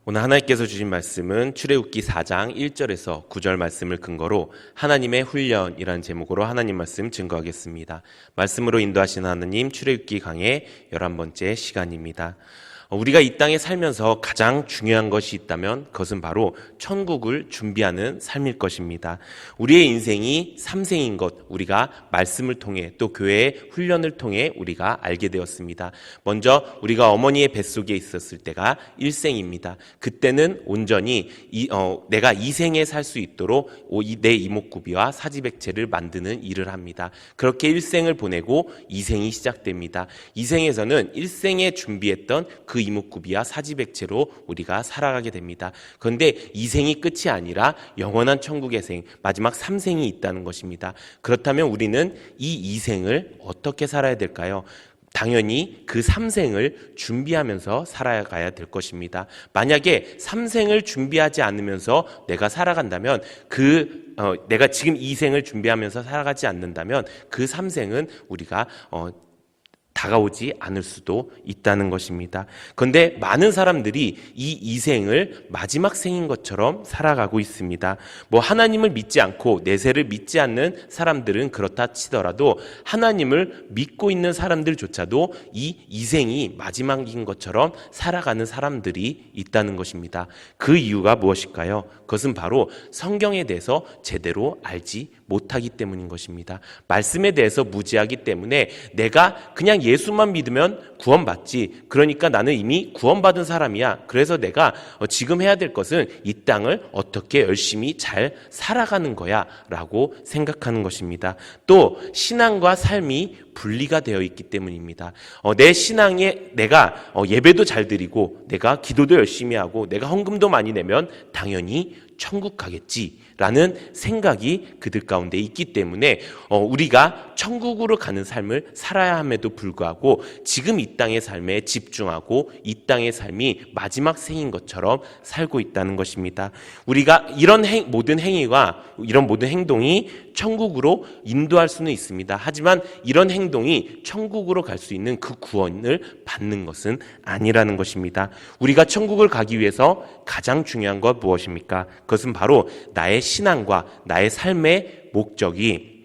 오늘 하나님께서 주신 말씀은 출애굽기 4장 1절에서 9절 말씀을 근거로 하나님의 훈련이라는 제목으로 하나님 말씀 증거하겠습니다. 말씀으로 인도하시는 하나님, 출애굽기 강의 11번째 시간입니다. 우리가 이 땅에 살면서 가장 중요한 것이 있다면 그것은 바로 천국을 준비하는 삶일 것입니다. 우리의 인생이 3생인 것, 우리가 말씀을 통해 또 교회의 훈련을 통해 우리가 알게 되었습니다. 먼저 우리가 어머니의 뱃속에 있었을 때가 1생입니다. 그때는 온전히 내가 2생에 살 수 있도록 내 이목구비와 사지백체를 만드는 일을 합니다. 그렇게 1생을 보내고 2생이 시작됩니다. 2생에서는 1생에 준비했던 그 이목구비와 사지백체로 우리가 살아가게 됩니다. 그런데 2생이 끝이 아니라 영원한 천국의 생, 마지막 3생이 있다는 것입니다. 그렇다면 우리는 이 2생을 어떻게 살아야 될까요? 당연히 그 3생을 준비하면서 살아가야 될 것입니다. 만약에 3생을 준비하지 않으면서 내가 살아간다면 내가 지금 2생을 준비하면서 살아가지 않는다면 그 3생은 우리가 다가오지 않을 수도 있다는 것입니다. 그런데 많은 사람들이 이 2생을 마지막 생인 것처럼 살아가고 있습니다. 하나님을 믿지 않고 내세를 믿지 않는 사람들은 그렇다 치더라도 하나님을 믿고 있는 사람들조차도 이 2생이 마지막인 것처럼 살아가는 사람들이 있다는 것입니다. 그 이유가 무엇일까요? 그것은 바로 성경에 대해서 제대로 알지 못하기 때문인 것입니다. 말씀에 대해서 무지하기 때문에 내가 그냥 예수만 믿으면 구원받지, 그러니까 나는 이미 구원받은 사람이야, 그래서 내가 지금 해야 될 것은 이 땅을 어떻게 열심히 잘 살아가는 거야 라고 생각하는 것입니다. 또 신앙과 삶이 분리가 되어 있기 때문입니다. 내 신앙에 내가 예배도 잘 드리고 내가 기도도 열심히 하고 내가 헌금도 많이 내면 당연히 천국 가겠지라는 생각이 그들 가운데 있기 때문에 우리가 천국으로 가는 삶을 살아야 함에도 불구하고 지금 이 땅의 삶에 집중하고 이 땅의 삶이 마지막 생인 것처럼 살고 있다는 것입니다. 우리가 이런 모든 행위와 이런 모든 행동이 천국으로 인도할 수는 있습니다. 하지만 이런 행동이 천국으로 갈 수 있는 그 구원을 받는 것은 아니라는 것입니다. 우리가 천국을 가기 위해서 가장 중요한 것 무엇입니까? 그것은 바로 나의 신앙과 나의 삶의 목적이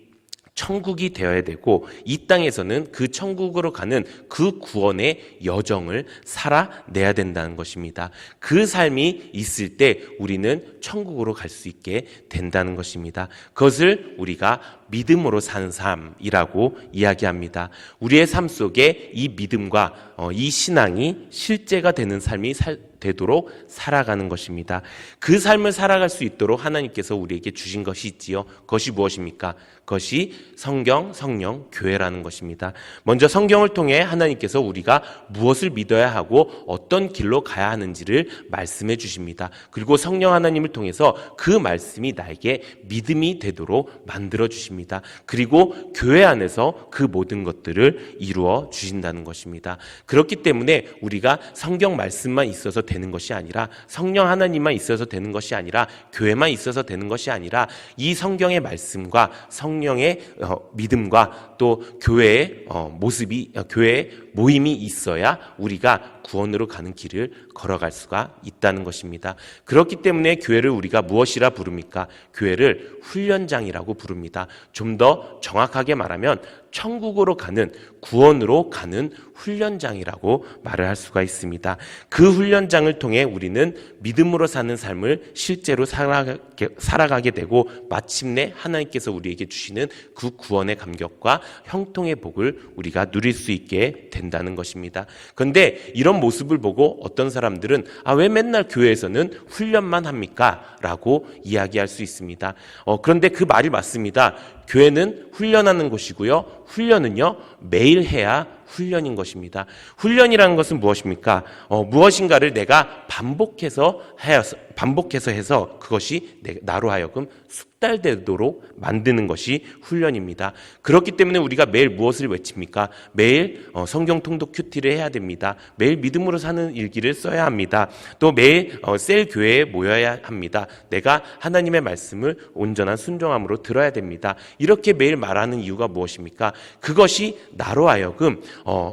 천국이 되어야 되고 이 땅에서는 그 천국으로 가는 그 구원의 여정을 살아내야 된다는 것입니다. 그 삶이 있을 때 우리는 천국으로 갈 수 있게 된다는 것입니다. 그것을 우리가 믿음으로 사는 삶이라고 이야기합니다. 우리의 삶 속에 이 믿음과 이 신앙이 실제가 되는 삶이 되도록 살아가는 것입니다. 그 삶을 살아갈 수 있도록 하나님께서 우리에게 주신 것이 있지요. 그것이 무엇입니까? 그것이 성경, 성령, 교회라는 것입니다. 먼저 성경을 통해 하나님께서 우리가 무엇을 믿어야 하고 어떤 길로 가야 하는지를 말씀해 주십니다. 그리고 성령 하나님을 통해서 그 말씀이 나에게 믿음이 되도록 만들어 주십니다. 그리고 교회 안에서 그 모든 것들을 이루어 주신다는 것입니다. 그렇기 때문에 우리가 성경 말씀만 있어서 되는 것이 아니라, 성령 하나님만 있어서 되는 것이 아니라, 교회만 있어서 되는 것이 아니라 이 성경의 말씀과 성령의 믿음과 또 교회의 교회의 모임이 있어야 우리가 구원으로 가는 길을 걸어갈 수가 있다는 것입니다. 그렇기 때문에 교회를 우리가 무엇이라 부릅니까? 교회를 훈련장이라고 부릅니다. 좀 더 정확하게 말하면 천국으로 가는, 구원으로 가는 훈련장이라고 말을 할 수가 있습니다. 그 훈련장을 통해 우리는 믿음으로 사는 삶을 실제로 살아가게 되고 마침내 하나님께서 우리에게 주시는 그 구원의 감격과 형통의 복을 우리가 누릴 수 있게 된다는 것입니다. 그런데 이런 모습을 보고 어떤 사람들은 왜 맨날 교회에서는 훈련만 합니까? 라고 이야기할 수 있습니다. 그런데 그 말이 맞습니다. 교회는 훈련하는 곳이고요. 훈련은요, 매일 해야 훈련인 것입니다. 훈련이라는 것은 무엇입니까? 무엇인가를 내가 반복해서 해서 그것이 나로 하여금 숙달되도록 만드는 것이 훈련입니다. 그렇기 때문에 우리가 매일 무엇을 외칩니까? 매일 성경 통독 큐티를 해야 됩니다. 매일 믿음으로 사는 일기를 써야 합니다. 또 매일 셀 교회에 모여야 합니다. 내가 하나님의 말씀을 온전한 순종함으로 들어야 됩니다. 이렇게 매일 말하는 이유가 무엇입니까? 그것이 나로 하여금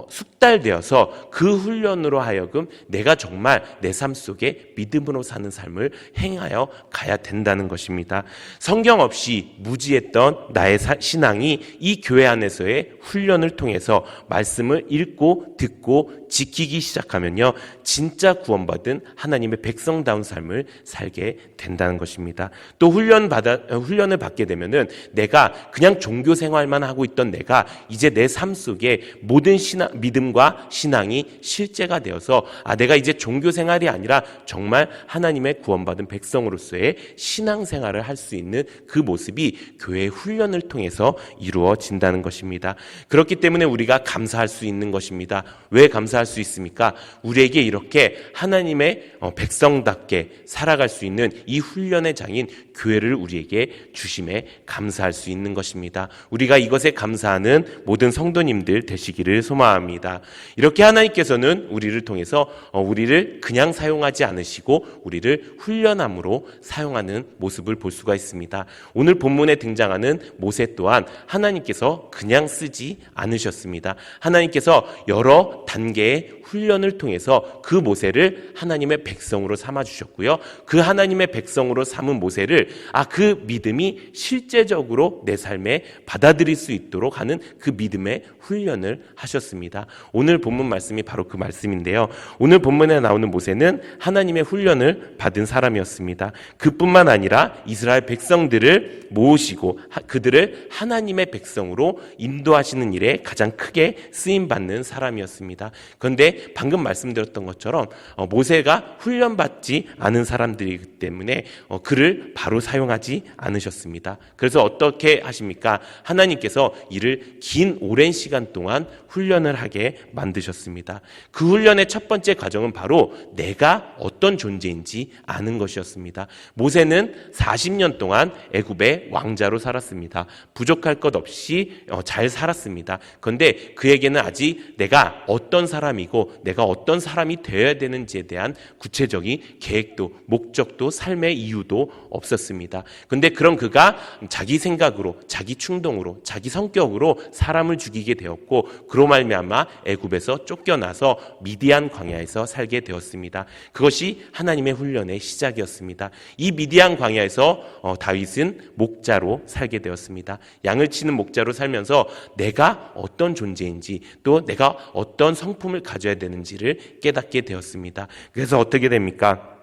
숙달되어서 그 훈련으로 하여금 내가 정말 내 삶 속에 믿음으로 사는 삶을 행하여 가야 된다는 것입니다. 성경 없이 무지했던 나의 신앙이 이 교회 안에서의 훈련을 통해서 말씀을 읽고 듣고 지키기 시작하면요, 진짜 구원받은 하나님의 백성다운 삶을 살게 된다는 것입니다. 또 훈련을 받게 되면은 내가 그냥 종교 생활만 하고 있던 내가 이제 내 삶 속에 모든 믿음과 신앙이 실제가 되어서 내가 이제 종교 생활이 아니라 정말 하나님의 구원받은 백성으로서의 신앙 생활을 할 수 있는 그 모습이 교회의 훈련을 통해서 이루어진다는 것입니다. 그렇기 때문에 우리가 감사할 수 있는 것입니다. 왜 감사할 수 있습니까? 우리에게 이렇게 하나님의 백성답게 살아갈 수 있는 이 훈련의 장인 교회를 우리에게 주심에 감사할 수 있는 것입니다. 우리가 이것에 감사하는 모든 성도님들 되시기를 소망합니다. 이렇게 하나님께서는 우리를 통해서 우리를 그냥 사용하지 않으시고 우리를 훈련함으로 사용하는 모습을 볼 수가 있습니다. 오늘 본문에 등장하는 모세 또한 하나님께서 그냥 쓰지 않으셨습니다. 하나님께서 여러 단계의 훈련을 통해서 그 모세를 하나님의 백성으로 삼아주셨고요. 그 하나님의 백성으로 삼은 모세를 그 믿음이 실제적으로 내 삶에 받아들일 수 있도록 하는 그 믿음의 훈련을 하셨습니다. 오늘 본문 말씀이 바로 그 말씀인데요. 오늘 본문에 나오는 모세는 하나님의 훈련을 받은 사람이었습니다. 그뿐만 아니라 이스라엘 백성들을 모으시고 그들을 하나님의 백성으로 인도하시는 일에 가장 크게 쓰임받는 사람이었습니다. 그런데 방금 말씀드렸던 것처럼 모세가 훈련받지 않은 사람들이기 때문에 그를 바로 사용하지 않으셨습니다. 그래서 어떻게 하십니까? 하나님께서 이를 긴 오랜 시간 동안 훈련을 하게 만드셨습니다. 그 훈련의 첫 번째 과정은 바로 내가 어떤 존재인지 아는 것이었습니다. 모세는 40년 동안 애굽의 왕자로 살았습니다. 부족할 것 없이 잘 살았습니다. 그런데 그에게는 아직 내가 어떤 사람이고 내가 어떤 사람이 되어야 되는지에 대한 구체적인 계획도 목적도 삶의 이유도 없었습니다. 그런데 그런 그가 자기 생각으로 자기 충동으로 자기 성격으로 사람을 죽이게 되었고 그로 말미암아 애굽에서 쫓겨나서 미디안 광야에서 살게 되었습니다. 그것이 하나님의 훈련의 시작이었습니다. 이 미디안 광야에서 다윗은 목자로 살게 되었습니다. 양을 치는 목자로 살면서 내가 어떤 존재인지 또 내가 어떤 성품을 가져야 되는지를 깨닫게 되었습니다. 그래서 어떻게 됩니까?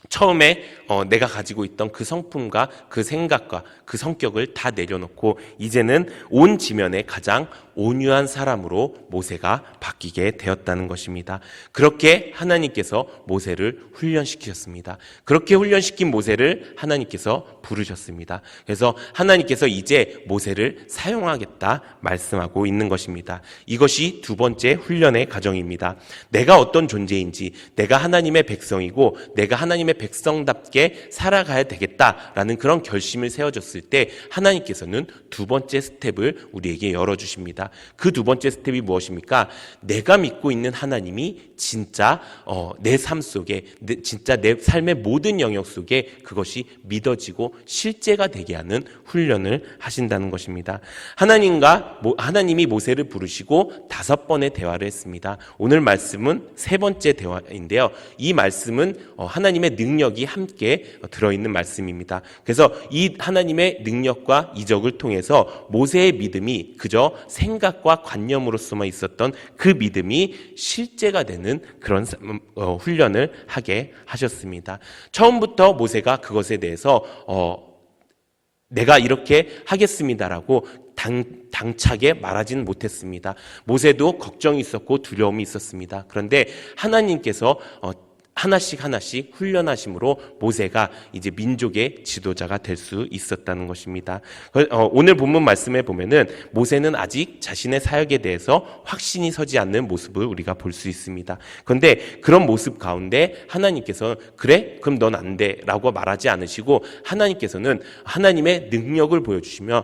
처음에 내가 가지고 있던 그 성품과 그 생각과 그 성격을 다 내려놓고 이제는 온 지면에 가장 온유한 사람으로 모세가 바뀌게 되었다는 것입니다. 그렇게 하나님께서 모세를 훈련시키셨습니다. 그렇게 훈련시킨 모세를 하나님께서 부르셨습니다. 그래서 하나님께서 이제 모세를 사용하겠다 말씀하고 있는 것입니다. 이것이 두 번째 훈련의 과정입니다. 내가 어떤 존재인지, 내가 하나님의 백성이고 내가 하나님의 백성답게 살아가야 되겠다라는 그런 결심을 세워줬을 때 하나님께서는 두 번째 스텝을 우리에게 열어주십니다. 그 두 번째 스텝이 무엇입니까? 내가 믿고 있는 하나님이 진짜 내 삶 속에 진짜 내 삶의 모든 영역 속에 그것이 믿어지고 실제가 되게 하는 훈련을 하신다는 것입니다. 하나님이 모세를 부르시고 5번의 대화를 했습니다. 오늘 말씀은 세 번째 대화인데요. 이 말씀은 하나님의 능력이 함께 들어있는 말씀입니다. 그래서 이 하나님의 능력과 이적을 통해서 모세의 믿음이 그저 생각과 관념으로서만 있었던 그 믿음이 실제가 되는 그런 훈련을 하게 하셨습니다. 처음부터 모세가 그것에 대해서 내가 이렇게 하겠습니다라고 당차게 말하지는 못했습니다. 모세도 걱정이 있었고 두려움이 있었습니다. 그런데 하나님께서 하나씩 훈련하심으로 모세가 이제 민족의 지도자가 될 수 있었다는 것입니다. 오늘 본문 말씀에 보면은 모세는 아직 자신의 사역에 대해서 확신이 서지 않는 모습을 우리가 볼 수 있습니다. 그런데 그런 모습 가운데 하나님께서 그래? 그럼 넌 안 돼 라고 말하지 않으시고 하나님께서는 하나님의 능력을 보여주시며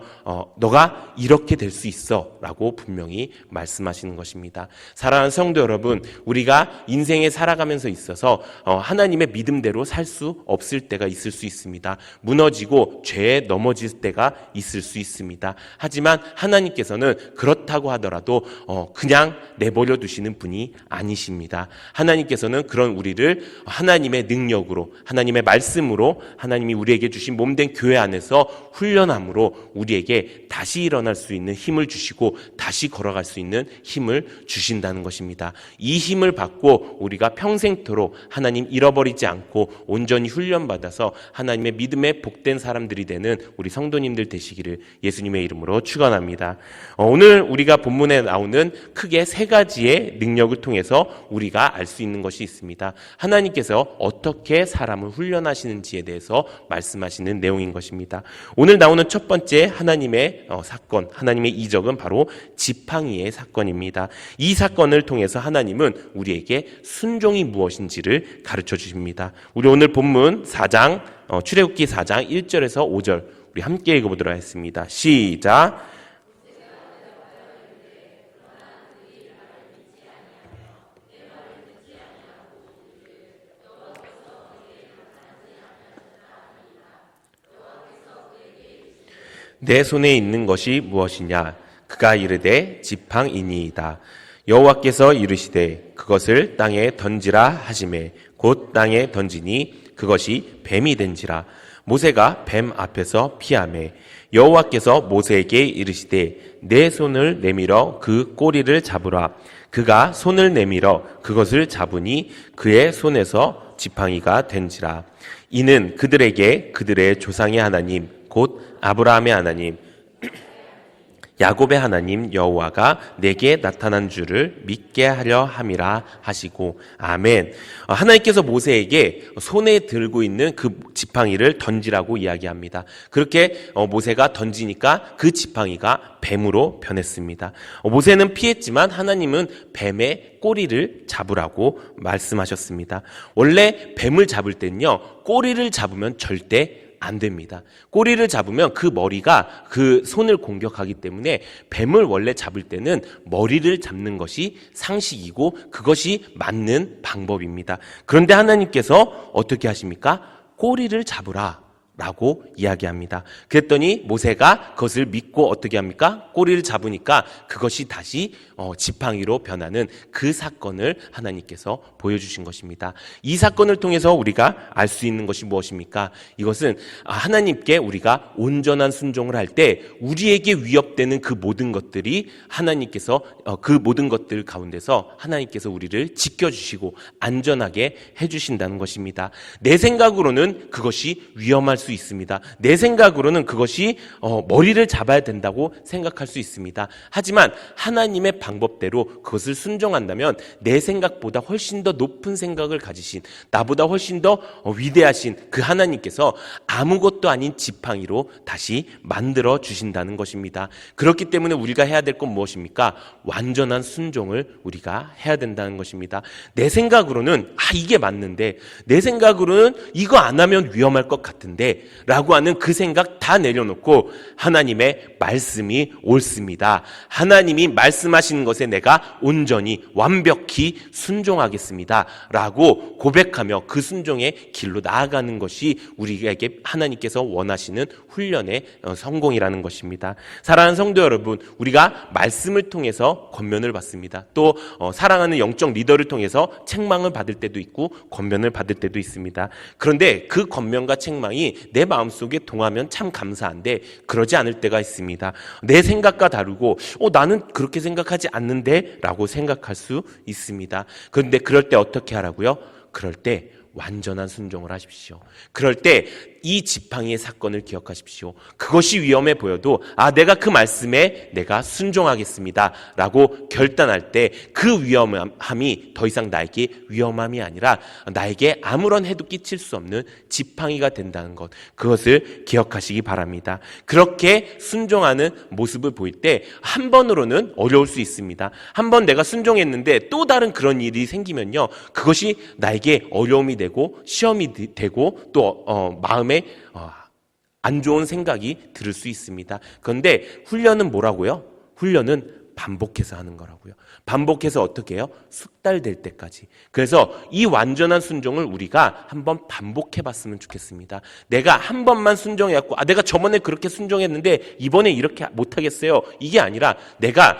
너가 이렇게 될 수 있어 라고 분명히 말씀하시는 것입니다. 사랑하는 성도 여러분, 우리가 인생에 살아가면서 있어서 하나님의 믿음대로 살 수 없을 때가 있을 수 있습니다. 무너지고 죄에 넘어질 때가 있을 수 있습니다. 하지만 하나님께서는 그렇다고 하더라도 그냥 내버려 두시는 분이 아니십니다. 하나님께서는 그런 우리를 하나님의 능력으로, 하나님의 말씀으로, 하나님이 우리에게 주신 몸된 교회 안에서 훈련함으로 우리에게 다시 일어날 수 있는 힘을 주시고 다시 걸어갈 수 있는 힘을 주신다는 것입니다. 이 힘을 받고 우리가 평생토록 하나님 잃어버리지 않고 온전히 훈련받아서 하나님의 믿음에 복된 사람들이 되는 우리 성도님들 되시기를 예수님의 이름으로 축원합니다. 오늘 우리가 본문에 나오는 크게 세 가지의 능력을 통해서 우리가 알 수 있는 것이 있습니다. 하나님께서 어떻게 사람을 훈련하시는지에 대해서 말씀하시는 내용인 것입니다. 오늘 나오는 첫 번째 하나님의 사건, 하나님의 이적은 바로 지팡이의 사건입니다. 이 사건을 통해서 하나님은 우리에게 순종이 무엇인지를 가르쳐 주십니다. 우리 오늘 본문 4장, 출애굽기 4장 1절에서 5절 우리 함께 읽어보도록 하겠습니다. 시작. 내 손에 있는 것이 무엇이냐? 그가 이르되 지팡이니이다. 여호와께서 이르시되 그것을 땅에 던지라 하시매 곧 땅에 던지니 그것이 뱀이 된지라. 모세가 뱀 앞에서 피하매 여호와께서 모세에게 이르시되 내 손을 내밀어 그 꼬리를 잡으라. 그가 손을 내밀어 그것을 잡으니 그의 손에서 지팡이가 된지라. 이는 그들에게 그들의 조상의 하나님 곧 아브라함의 하나님 야곱의 하나님 여호와가 내게 나타난 줄을 믿게 하려 함이라 하시고 아멘. 하나님께서 모세에게 손에 들고 있는 그 지팡이를 던지라고 이야기합니다. 그렇게 모세가 던지니까 그 지팡이가 뱀으로 변했습니다. 모세는 피했지만 하나님은 뱀의 꼬리를 잡으라고 말씀하셨습니다. 원래 뱀을 잡을 때는요, 꼬리를 잡으면 절대 안 됩니다. 꼬리를 잡으면 그 머리가 그 손을 공격하기 때문에 뱀을 원래 잡을 때는 머리를 잡는 것이 상식이고 그것이 맞는 방법입니다. 그런데 하나님께서 어떻게 하십니까? 꼬리를 잡으라 라고 이야기합니다. 그랬더니 모세가 그것을 믿고 어떻게 합니까? 꼬리를 잡으니까 그것이 다시 지팡이로 변하는 그 사건을 하나님께서 보여주신 것입니다. 이 사건을 통해서 우리가 알 수 있는 것이 무엇입니까? 이것은 하나님께 우리가 온전한 순종을 할 때 우리에게 위협되는 그 모든 것들이 하나님께서 그 모든 것들 가운데서 하나님께서 우리를 지켜주시고 안전하게 해주신다는 것입니다. 내 생각으로는 그것이 위험할 수 있습니다. 내 생각으로는 그것이 머리를 잡아야 된다고 생각할 수 있습니다. 하지만 하나님의 방법대로 그것을 순종한다면 내 생각보다 훨씬 더 높은 생각을 가지신, 나보다 훨씬 더 위대하신 그 하나님께서 아무것도 아닌 지팡이로 다시 만들어 주신다는 것입니다. 그렇기 때문에 우리가 해야 될 건 무엇입니까? 완전한 순종을 우리가 해야 된다는 것입니다. 내 생각으로는 이게 맞는데, 내 생각으로는 이거 안 하면 위험할 것 같은데 라고 하는 그 생각 다 내려놓고 하나님의 말씀이 옳습니다. 하나님이 말씀하시는 것에 내가 온전히 완벽히 순종하겠습니다 라고 고백하며 그 순종의 길로 나아가는 것이 우리에게 하나님께서 원하시는 훈련의 성공이라는 것입니다. 사랑하는 성도 여러분, 우리가 말씀을 통해서 권면을 받습니다. 또 사랑하는 영적 리더를 통해서 책망을 받을 때도 있고 권면을 받을 때도 있습니다. 그런데 그 권면과 책망이 내 마음속에 동하면 참 감사한데 그러지 않을 때가 있습니다. 내 생각과 다르고 나는 그렇게 생각하지 않는데 라고 생각할 수 있습니다. 그런데 그럴 때 어떻게 하라고요? 그럴 때 완전한 순종을 하십시오. 그럴 때 이 지팡이의 사건을 기억하십시오. 그것이 위험해 보여도 내가 그 말씀에 내가 순종하겠습니다 라고 결단할 때 그 위험함이 더 이상 나에게 위험함이 아니라 나에게 아무런 해도 끼칠 수 없는 지팡이가 된다는 것, 그것을 기억하시기 바랍니다. 그렇게 순종하는 모습을 보일 때 한 번으로는 어려울 수 있습니다. 한 번 내가 순종했는데 또 다른 그런 일이 생기면요, 그것이 나에게 어려움이 되고 시험이 되고 또 마음에 안 좋은 생각이 들을 수 있습니다. 그런데 훈련은 뭐라고요? 훈련은 반복해서 하는 거라고요. 반복해서 어떻게 해요? 숙달될 때까지. 그래서 이 완전한 순종을 우리가 한번 반복해 봤으면 좋겠습니다. 내가 한 번만 순종해갖고 내가 저번에 그렇게 순종했는데 이번에 이렇게 못하겠어요. 이게 아니라 내가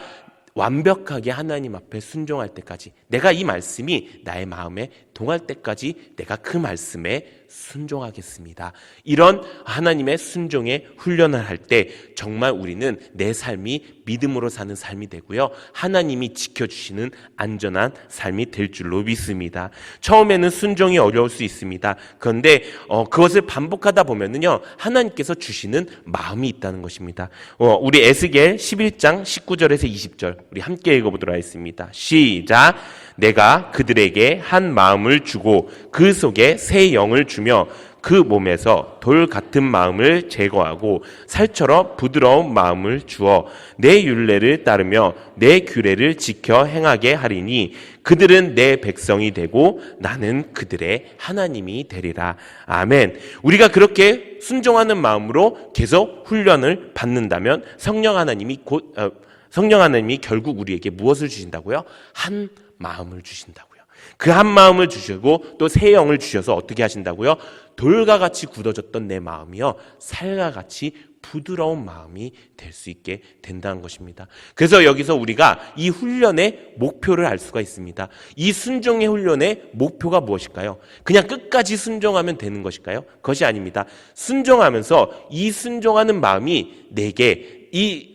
완벽하게 하나님 앞에 순종할 때까지, 내가 이 말씀이 나의 마음에 동할 때까지 내가 그 말씀에 순종하겠습니다. 이런 하나님의 순종의 훈련을 할 때 정말 우리는 내 삶이 믿음으로 사는 삶이 되고요, 하나님이 지켜주시는 안전한 삶이 될 줄로 믿습니다. 처음에는 순종이 어려울 수 있습니다. 그런데 그것을 반복하다 보면은요, 하나님께서 주시는 마음이 있다는 것입니다. 우리 에스겔 11장 19절에서 20절 우리 함께 읽어보도록 하겠습니다. 시작. 내가 그들에게 한 마음을 주고 그 속에 새 영을 주며 그 몸에서 돌 같은 마음을 제거하고 살처럼 부드러운 마음을 주어 내 율례를 따르며 내 규례를 지켜 행하게 하리니 그들은 내 백성이 되고 나는 그들의 하나님이 되리라. 아멘. 우리가 그렇게 순종하는 마음으로 계속 훈련을 받는다면 성령 하나님이 결국 우리에게 무엇을 주신다고요? 한 마음을 주신다고요. 그 한 마음을 주시고 또 새 영을 주셔서 어떻게 하신다고요? 돌과 같이 굳어졌던 내 마음이요, 살과 같이 부드러운 마음이 될 수 있게 된다는 것입니다. 그래서 여기서 우리가 이 훈련의 목표를 알 수가 있습니다. 이 순종의 훈련의 목표가 무엇일까요? 그냥 끝까지 순종하면 되는 것일까요? 그것이 아닙니다. 순종하면서 이 순종하는 마음이 내게 이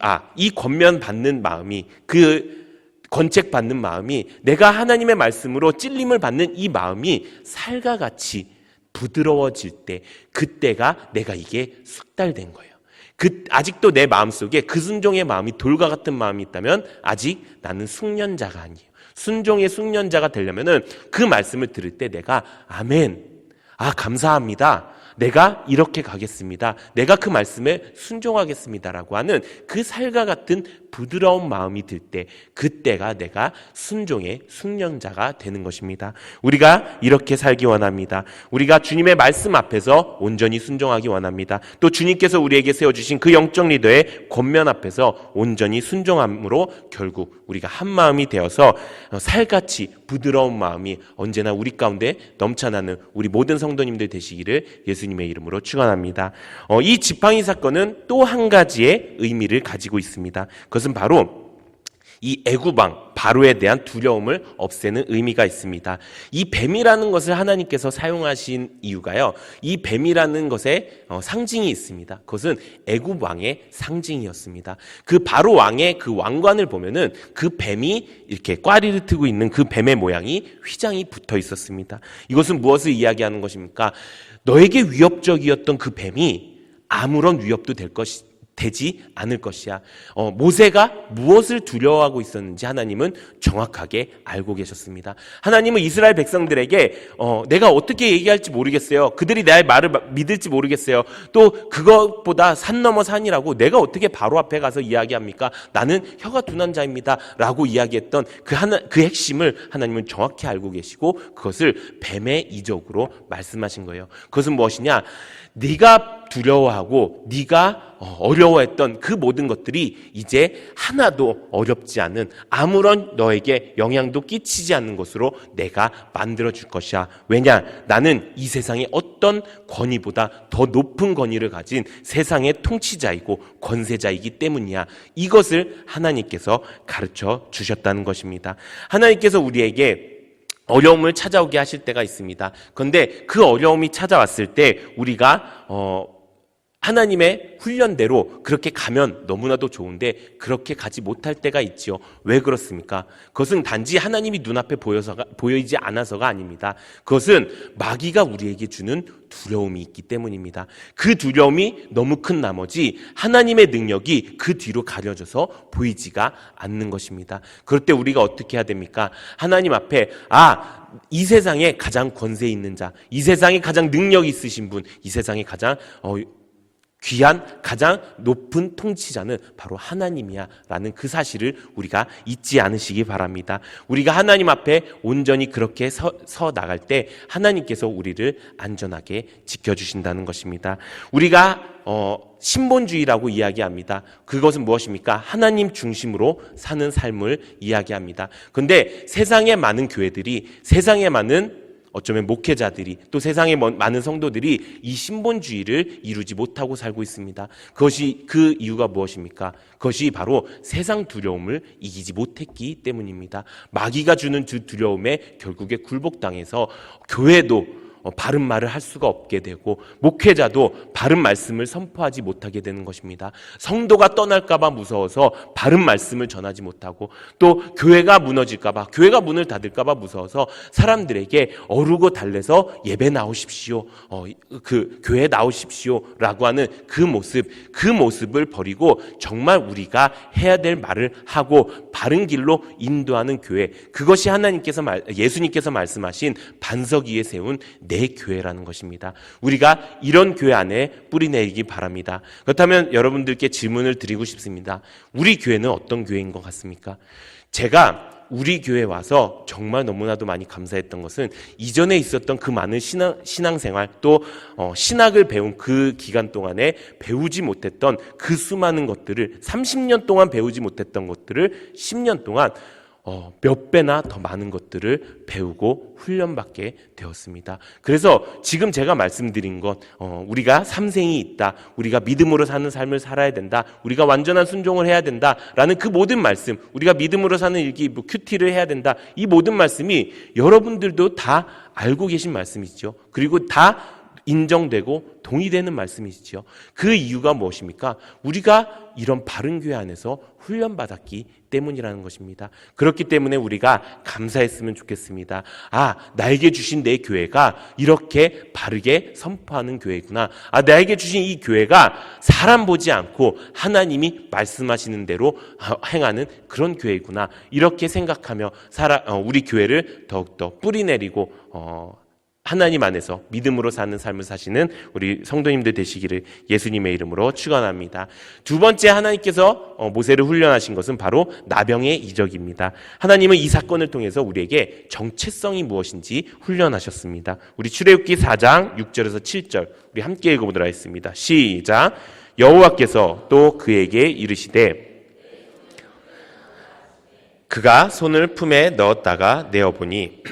권면 받는 마음이, 권책 받는 마음이, 내가 하나님의 말씀으로 찔림을 받는 이 마음이 살과 같이 부드러워질 때, 그때가 내가 이게 숙달된 거예요. 아직도 내 마음속에 그 순종의 마음이 돌과 같은 마음이 있다면 아직 나는 숙련자가 아니에요. 순종의 숙련자가 되려면은 그 말씀을 들을 때 내가 아멘, 감사합니다, 내가 이렇게 가겠습니다, 내가 그 말씀에 순종하겠습니다라고 하는 그 살과 같은 부드러운 마음이 들 때, 그때가 내가 순종의 숙련자가 되는 것입니다. 우리가 이렇게 살기 원합니다. 우리가 주님의 말씀 앞에서 온전히 순종하기 원합니다. 또 주님께서 우리에게 세워주신 그 영적 리더의 권면 앞에서 온전히 순종함으로 결국 우리가 한 마음이 되어서 살같이 부드러운 마음이 언제나 우리 가운데 넘쳐나는 우리 모든 성도님들 되시기를 예수님의 이름으로 축원합니다. 이 지팡이 사건은 또 한 가지의 의미를 가지고 있습니다. 그것은 바로 이 애굽왕 바로에 대한 두려움을 없애는 의미가 있습니다. 이 뱀이라는 것을 하나님께서 사용하신 이유가요, 이 뱀이라는 것에 상징이 있습니다. 그것은 애굽 왕의 상징이었습니다. 그 바로 왕의 그 왕관을 보면은 그 뱀이 이렇게 꽈리를 트고 있는 그 뱀의 모양이 휘장이 붙어 있었습니다. 이것은 무엇을 이야기하는 것입니까? 너에게 위협적이었던 그 뱀이 아무런 위협도 되지 않을 것이야. 모세가 무엇을 두려워하고 있었는지 하나님은 정확하게 알고 계셨습니다. 하나님은 이스라엘 백성들에게 내가 어떻게 얘기할지 모르겠어요. 그들이 나의 말을 믿을지 모르겠어요. 또 그것보다 산 넘어 산이라고 내가 어떻게 바로 앞에 가서 이야기합니까? 나는 혀가 둔한 자입니다 라고 이야기했던 그 핵심을 하나님은 정확히 알고 계시고 그것을 뱀의 이적으로 말씀하신 거예요. 그것은 무엇이냐? 네가 두려워하고 네가 어려워했던 그 모든 것들이 이제 하나도 어렵지 않은, 아무런 너에게 영향도 끼치지 않는 것으로 내가 만들어줄 것이야. 왜냐? 나는 이 세상의 어떤 권위보다 더 높은 권위를 가진 세상의 통치자이고 권세자이기 때문이야. 이것을 하나님께서 가르쳐 주셨다는 것입니다. 하나님께서 우리에게 어려움을 찾아오게 하실 때가 있습니다. 그런데 그 어려움이 찾아왔을 때 우리가 하나님의 훈련대로 그렇게 가면 너무나도 좋은데 그렇게 가지 못할 때가 있지요. 왜 그렇습니까? 그것은 단지 하나님이 눈앞에 보이지 않아서가 아닙니다. 그것은 마귀가 우리에게 주는 두려움이 있기 때문입니다. 그 두려움이 너무 큰 나머지 하나님의 능력이 그 뒤로 가려져서 보이지가 않는 것입니다. 그럴 때 우리가 어떻게 해야 됩니까? 하나님 앞에 이 세상에 가장 권세 있는 자, 이 세상에 가장 능력 있으신 분, 이 세상에 가장 귀한 가장 높은 통치자는 바로 하나님이야 라는 그 사실을 우리가 잊지 않으시기 바랍니다. 우리가 하나님 앞에 온전히 그렇게 서 나갈 때 하나님께서 우리를 안전하게 지켜주신다는 것입니다. 우리가 신본주의라고 이야기합니다. 그것은 무엇입니까? 하나님 중심으로 사는 삶을 이야기합니다. 그런데 세상의 많은 교회들이, 세상의 많은 어쩌면 목회자들이, 또 세상의 많은 성도들이 이 신본주의를 이루지 못하고 살고 있습니다. 그 이유가 무엇입니까? 그것이 바로 세상 두려움을 이기지 못했기 때문입니다. 마귀가 주는 그 두려움에 결국에 굴복당해서 교회도 바른 말을 할 수가 없게 되고, 목회자도 바른 말씀을 선포하지 못하게 되는 것입니다. 성도가 떠날까봐 무서워서 바른 말씀을 전하지 못하고, 또 교회가 무너질까봐, 교회가 문을 닫을까봐 무서워서 사람들에게 어르고 달래서 예배 나오십시오, 그 교회 나오십시오 라고 하는 그 모습을 버리고 정말 우리가 해야 될 말을 하고 바른 길로 인도하는 교회, 그것이 예수님께서 말씀하신 반석 위에 세운 내 교회라는 것입니다. 우리가 이런 교회 안에 뿌리내리기 바랍니다. 그렇다면 여러분들께 질문을 드리고 싶습니다. 우리 교회는 어떤 교회인 것 같습니까? 제가 우리 교회에 와서 정말 너무나도 많이 감사했던 것은, 이전에 있었던 그 많은 신앙생활, 또 신학을 배운 그 기간 동안에 배우지 못했던 그 수많은 것들을, 30년 동안 배우지 못했던 것들을 10년 동안 몇 배나 더 많은 것들을 배우고 훈련받게 되었습니다. 그래서 지금 제가 말씀드린 것, 우리가 삼생이 있다, 우리가 믿음으로 사는 삶을 살아야 된다, 우리가 완전한 순종을 해야 된다라는 그 모든 말씀, 우리가 믿음으로 사는 일기 큐티를 해야 된다, 이 모든 말씀이 여러분들도 다 알고 계신 말씀이죠. 그리고 다 인정되고 동의되는 말씀이시죠. 그 이유가 무엇입니까? 우리가 이런 바른 교회 안에서 훈련받았기 때문이라는 것입니다. 그렇기 때문에 우리가 감사했으면 좋겠습니다. 나에게 주신 내 교회가 이렇게 바르게 선포하는 교회구나. 나에게 주신 이 교회가 사람 보지 않고 하나님이 말씀하시는 대로 행하는 그런 교회구나. 이렇게 생각하며 우리 교회를 더욱더 뿌리내리고 하나님 안에서 믿음으로 사는 삶을 사시는 우리 성도님들 되시기를 예수님의 이름으로 축원합니다. 두 번째, 하나님께서 모세를 훈련하신 것은 바로 나병의 이적입니다. 하나님은 이 사건을 통해서 우리에게 정체성이 무엇인지 훈련하셨습니다. 우리 출애굽기 4장 6절에서 7절 우리 함께 읽어보도록 하겠습니다. 시작. 여호와께서 또 그에게 이르시되 그가 손을 품에 넣었다가 내어보니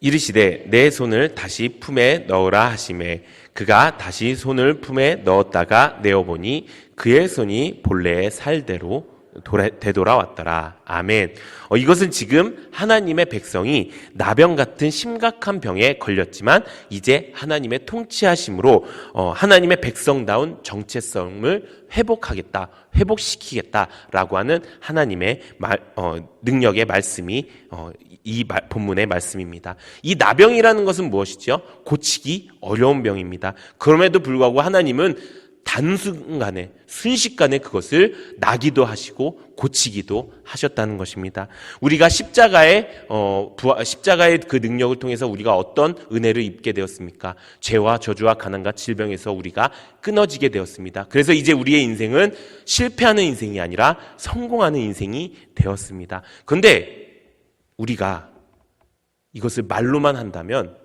이르시되 내 손을 다시 품에 넣으라 하시매 그가 다시 손을 품에 넣었다가 내어보니 그의 손이 본래의 살대로 되돌아왔더라. 아멘. 이것은 지금 하나님의 백성이 나병 같은 심각한 병에 걸렸지만 이제 하나님의 통치하심으로 하나님의 백성다운 정체성을 회복시키겠다라고 하는 하나님의 능력의 말씀이 이 본문의 말씀입니다. 이 나병이라는 것은 무엇이죠? 고치기 어려운 병입니다. 그럼에도 불구하고 하나님은 단순간에, 순식간에 그것을 나기도 하시고 고치기도 하셨다는 것입니다. 우리가 십자가의 그 능력을 통해서 우리가 어떤 은혜를 입게 되었습니까? 죄와 저주와 가난과 질병에서 우리가 끊어지게 되었습니다. 그래서 이제 우리의 인생은 실패하는 인생이 아니라 성공하는 인생이 되었습니다. 그런데 우리가 이것을 말로만 한다면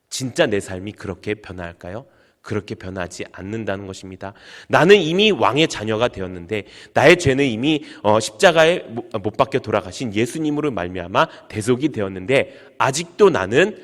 진짜 내 삶이 그렇게 변할까요? 그렇게 변하지 않는다는 것입니다. 나는 이미 왕의 자녀가 되었는데 나의 죄는 이미 십자가에 못 박혀 돌아가신 예수님으로 말미암아 대속이 되었는데 아직도 나는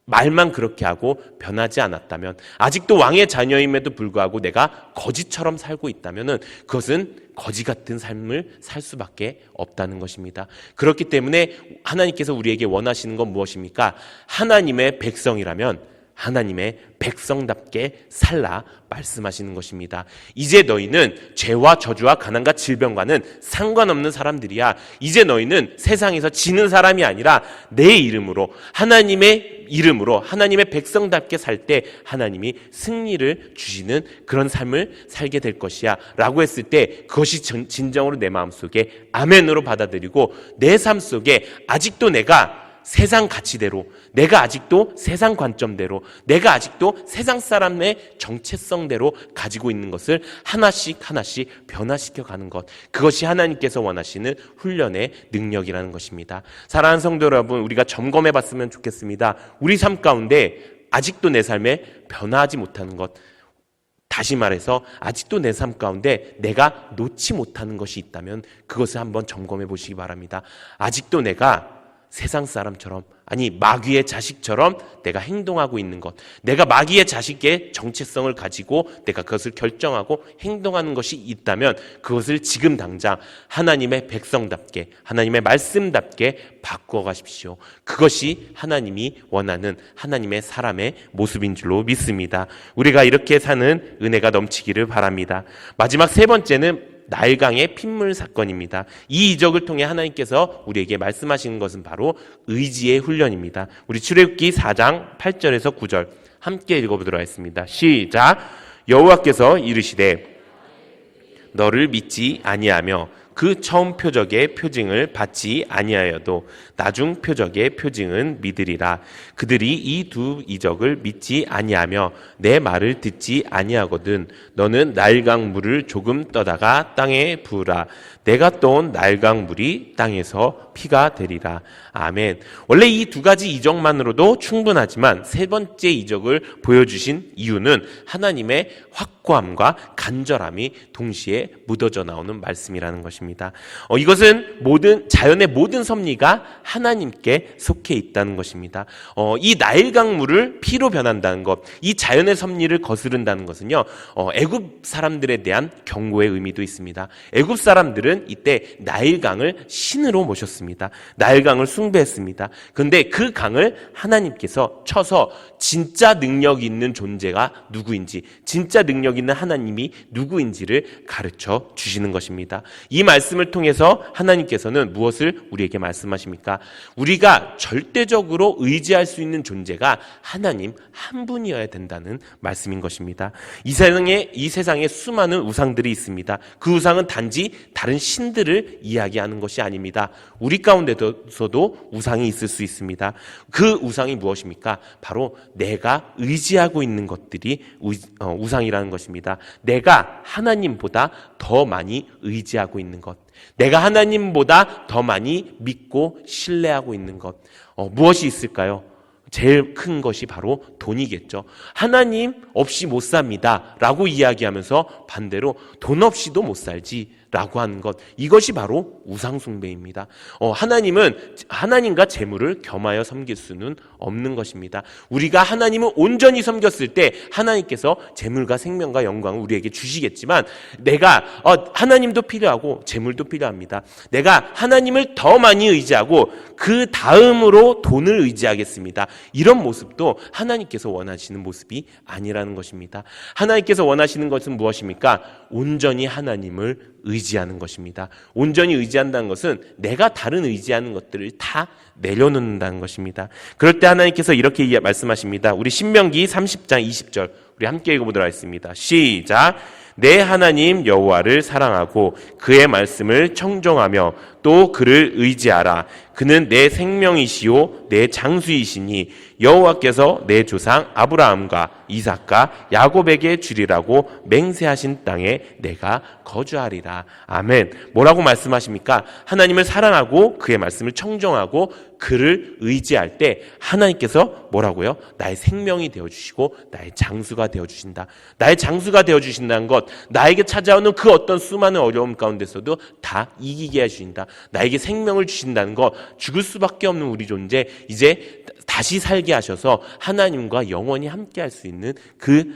말만 그렇게 하고 변하지 않았다면, 아직도 왕의 자녀임에도 불구하고 내가 거지처럼 살고 있다면 그것은 거지 같은 삶을 살 수밖에 없다는 것입니다. 그렇기 때문에 하나님께서 우리에게 원하시는 건 무엇입니까? 하나님의 백성이라면 하나님의 백성답게 살라 말씀하시는 것입니다. 이제 너희는 죄와 저주와 가난과 질병과는 상관없는 사람들이야. 이제 너희는 세상에서 지는 사람이 아니라 내 이름으로, 하나님의 이름으로 하나님의 백성답게 살 때 하나님이 승리를 주시는 그런 삶을 살게 될 것이야 라고 했을 때 그것이 진정으로 내 마음속에 아멘으로 받아들이고 내 삶 속에 아직도 내가 세상 가치대로, 내가 아직도 세상 관점대로, 내가 아직도 세상 사람의 정체성대로 가지고 있는 것을 하나씩 하나씩 변화시켜 가는 것, 그것이 하나님께서 원하시는 훈련의 능력이라는 것입니다. 사랑하는 성도 여러분, 우리가 점검해 봤으면 좋겠습니다. 우리 삶 가운데 아직도 내 삶에 변화하지 못하는 것, 다시 말해서 아직도 내 삶 가운데 내가 놓지 못하는 것이 있다면 그것을 한번 점검해 보시기 바랍니다. 아직도 내가 세상 사람처럼, 아니 마귀의 자식처럼 내가 행동하고 있는 것, 내가 마귀의 자식의 정체성을 가지고 내가 그것을 결정하고 행동하는 것이 있다면 그것을 지금 당장 하나님의 백성답게, 하나님의 말씀답게 바꾸어 가십시오. 그것이 하나님이 원하는 하나님의 사람의 모습인 줄로 믿습니다. 우리가 이렇게 사는 은혜가 넘치기를 바랍니다. 마지막 세 번째는 나일강의 핏물 사건입니다. 이 이적을 통해 하나님께서 우리에게 말씀하시는 것은 바로 의지의 훈련입니다. 우리 출애굽기 4장 8절에서 9절 함께 읽어보도록 하겠습니다. 시작. 여호와께서 이르시되 너를 믿지 아니하며 그 처음 표적의 표징을 받지 아니하여도 나중 표적의 표징은 믿으리라. 그들이 이 두 이적을 믿지 아니하며 내 말을 듣지 아니하거든 너는 나일강 물을 조금 떠다가 땅에 부으라. 내가 떠온 나일강 물이 땅에서 피가 되리라. 아멘. 원래 이 두 가지 이적만으로도 충분하지만 세 번째 이적을 보여주신 이유는 하나님의 확고함과 간절함이 동시에 묻어져 나오는 말씀이라는 것입니다. 이것은 자연의 모든 섭리가 하나님께 속해 있다는 것입니다. 이 나일강 물을 피로 변한다는 것, 이 자연의 섭리를 거스른다는 것은요, 애굽 사람들에 대한 경고의 의미도 있습니다. 애굽 사람들은 이때 나일강을 신으로 모셨습니다. 나일강을 숭배했습니다. 그런데 그 강을 하나님께서 쳐서 진짜 능력 있는 존재가 누구인지, 진짜 능력 있는 하나님이 누구인지를 가르쳐 주시는 것입니다. 이 말씀을 통해서 하나님께서는 무엇을 우리에게 말씀하십니까? 우리가 절대적으로 의지할 수 있는 존재가 하나님 한 분이어야 된다는 말씀인 것입니다. 이 세상에 수많은 우상들이 있습니다. 그 우상은 단지 다른 신들을 이야기하는 것이 아닙니다. 우리 가운데서도 우상이 있을 수 있습니다. 그 우상이 무엇입니까? 바로 내가 의지하고 있는 것들이 우상이라는 것입니다. 내가 하나님보다 더 많이 의지하고 있는 것, 내가 하나님보다 더 많이 믿고 신뢰하고 있는 것, 무엇이 있을까요? 제일 큰 것이 바로 돈이겠죠. 하나님 없이 못 삽니다 라고 이야기하면서 반대로 돈 없이도 못 살지 라고 하는 것, 이것이 바로 우상숭배입니다. 하나님과 재물을 겸하여 섬길 수는 없는 것입니다. 우리가 하나님을 온전히 섬겼을 때 하나님께서 재물과 생명과 영광을 우리에게 주시겠지만, 내가 하나님도 필요하고 재물도 필요합니다. 내가 하나님을 더 많이 의지하고 그 다음으로 돈을 의지하겠습니다. 이런 모습도 하나님께서 원하시는 모습이 아니라는 것입니다. 하나님께서 원하시는 것은 무엇입니까? 온전히 하나님을 의지하는 것입니다. 온전히 의지한다는 것은 내가 다른 의지하는 것들을 다 내려놓는다는 것입니다. 그럴 때 하나님께서 이렇게 말씀하십니다. 우리 신명기 30장 20절 우리 함께 읽어보도록 하겠습니다. 시작. 내 하나님 여호와를 사랑하고 그의 말씀을 청종하며 또 그를 의지하라. 그는 내 생명이시요 내 장수이시니 여호와께서 내 조상 아브라함과 이삭과 야곱에게 주리라고 맹세하신 땅에 내가 거주하리라. 아멘. 뭐라고 말씀하십니까? 하나님을 사랑하고 그의 말씀을 청종하고 그를 의지할 때 하나님께서 뭐라고요? 나의 생명이 되어주시고 나의 장수가 되어주신다. 나의 장수가 되어주신다는 것, 나에게 찾아오는 그 어떤 수많은 어려움 가운데서도 다 이기게 해주신다. 나에게 생명을 주신다는 것, 죽을 수밖에 없는 우리 존재 이제 다시 살게 하셔서 하나님과 영원히 함께 할 수 있는 그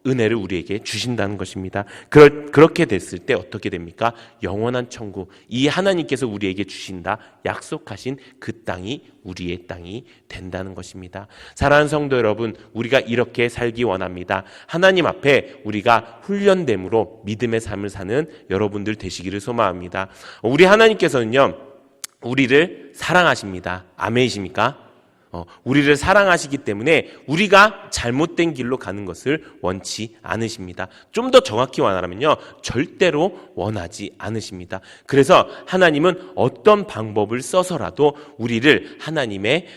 은혜를 우리에게 주신다는 것입니다. 그렇게 됐을 때 어떻게 됩니까? 영원한 천국, 이 하나님께서 우리에게 주신다 약속하신 그 땅이 우리의 땅이 된다는 것입니다. 사랑하는 성도 여러분, 우리가 이렇게 살기 원합니다. 하나님 앞에 우리가 훈련됨으로 믿음의 삶을 사는 여러분들 되시기를 소망합니다. 우리 하나님께서는요, 우리를 사랑하십니다. 아멘이십니까? 우리를 사랑하시기 때문에 우리가 잘못된 길로 가는 것을 원치 않으십니다. 좀 더 정확히 말하면요, 절대로 원하지 않으십니다. 그래서 하나님은 어떤 방법을 써서라도 우리를 하나님의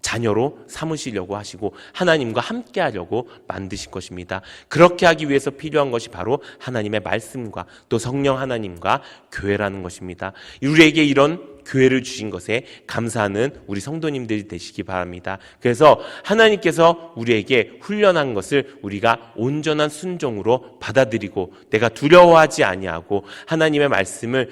자녀로 삼으시려고 하시고 하나님과 함께 하려고 만드실 것입니다. 그렇게 하기 위해서 필요한 것이 바로 하나님의 말씀과 또 성령 하나님과 교회라는 것입니다. 우리에게 이런 교회를 주신 것에 감사하는 우리 성도님들이 되시기 바랍니다. 그래서 하나님께서 우리에게 훈련한 것을 우리가 온전한 순종으로 받아들이고 내가 두려워하지 아니하고 하나님의 말씀을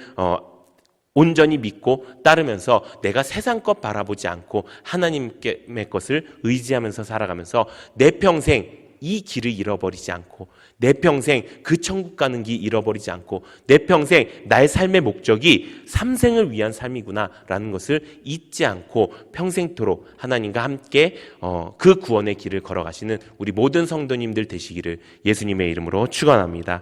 온전히 믿고 따르면서 내가 세상 것 바라보지 않고 하나님의 것을 의지하면서 살아가면서 내 평생 이 길을 잃어버리지 않고 내 평생 그 천국 가는 길 잃어버리지 않고 내 평생 나의 삶의 목적이 삼생을 위한 삶이구나 라는 것을 잊지 않고 평생토록 하나님과 함께 그 구원의 길을 걸어가시는 우리 모든 성도님들 되시기를 예수님의 이름으로 축원합니다.